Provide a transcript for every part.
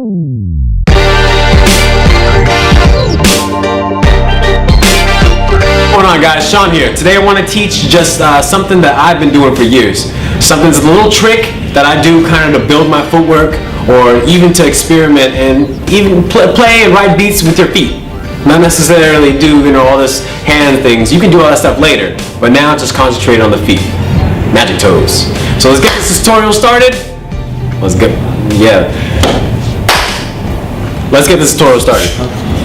What's going on, guys? Shawn here. Today I want to teach just something that I've been doing for years. Something's a little trick that I do kind of to build my footwork, or even to experiment and even play and write beats with your feet. Not necessarily do, all this hand things. You can do all that stuff later, but now just concentrate on the feet. Magic toes. So let's get this tutorial started. Let's get this tutorial started.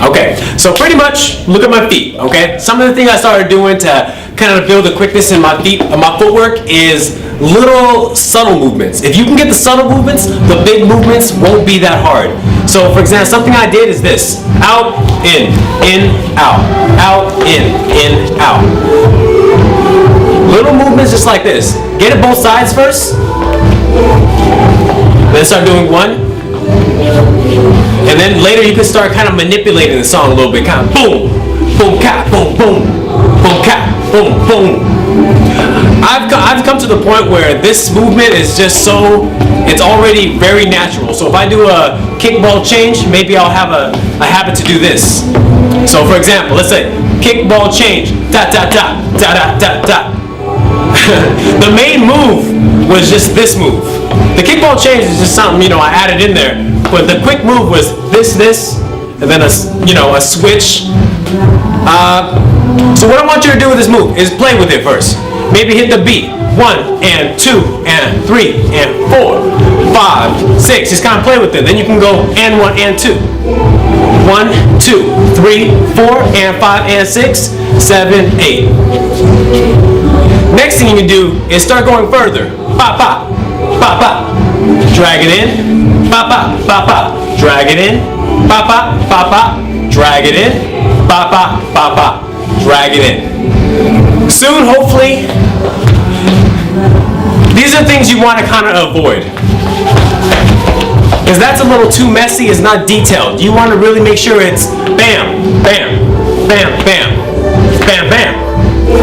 Okay, so pretty much look at my feet, okay? Some of the things I started doing to kind of build the quickness in my feet, my footwork, is little subtle movements. If you can get the subtle movements, the big movements won't be that hard. So for example, something I did is this: out, in, out, in, out. Little movements just like this. Get it both sides first. Then start doing one. And then later you can start kind of manipulating the song a little bit. Kind of boom, boom, cat, boom, boom, boom, cat, boom, boom. I've come to the point where this movement is just so, it's already very natural. So if I do a kickball change, maybe I'll have a habit to do this. So for example, let's say kickball change, da da da da da da da. The main move was just this move. The kickball change is just something, I added in there. But the quick move was this, and then a switch. So what I want you to do with this move is play with it first. Maybe hit the beat. 1 and 2 and 3 and 4, 5, 6. Just kind of play with it. Then you can go and 1 and 2. 1, 2, 3, 4 and 5 and 6, 7, 8. Next thing you can do is start going further. Pop, pop, pop, pop. Drag it in. Pop, pop, pop, pop. Drag it in. Pop, pop, pop, pop. Drag it in. Pop, pop, pop, pop. Drag it in. Soon, hopefully, these are things you want to kind of avoid, because that's a little too messy. It's not detailed. You want to really make sure it's bam, bam, bam, bam, bam, bam,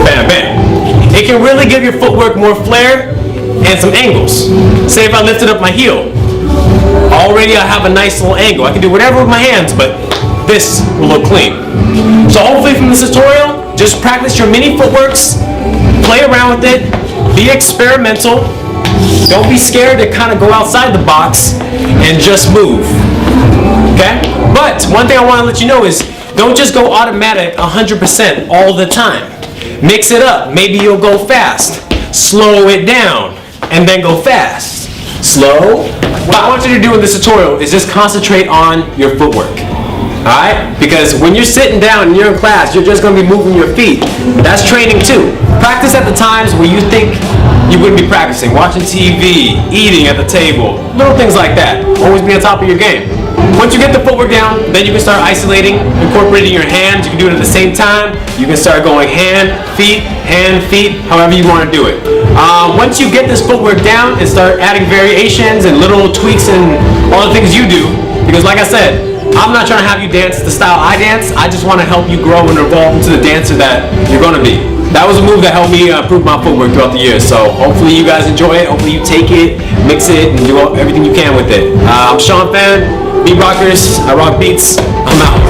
bam, bam. It can really give your footwork more flair and some angles. Say if I lifted up my heel, already I have a nice little angle. I can do whatever with my hands, but this will look clean. So hopefully from this tutorial, just practice your mini footworks, play around with it, be experimental. Don't be scared to kind of go outside the box and just move. Okay? But one thing I want to let you know is don't just go automatic 100% all the time. Mix it up. Maybe you'll go fast. Slow it down and then go fast. Slow. What I want you to do in this tutorial is just concentrate on your footwork. Alright? Because when you're sitting down and you're in class, you're just going to be moving your feet. That's training too. Practice at the times where you think you wouldn't be practicing. Watching TV, eating at the table, little things like that. Always be on top of your game. Once you get the footwork down, then you can start isolating, incorporating your hands. You can do it at the same time. You can start going hand, feet, however you want to do it. Once you get this footwork down and start adding variations and little tweaks and all the things you do, because like I said, I'm not trying to have you dance the style I dance. I just want to help you grow and evolve into the dancer that you're going to be. That was a move that helped me improve my footwork throughout the years. So hopefully you guys enjoy it. Hopefully you take it, mix it, and do everything you can with it. I'm Shawn Phan, Beat Rockers. I rock beats. I'm out.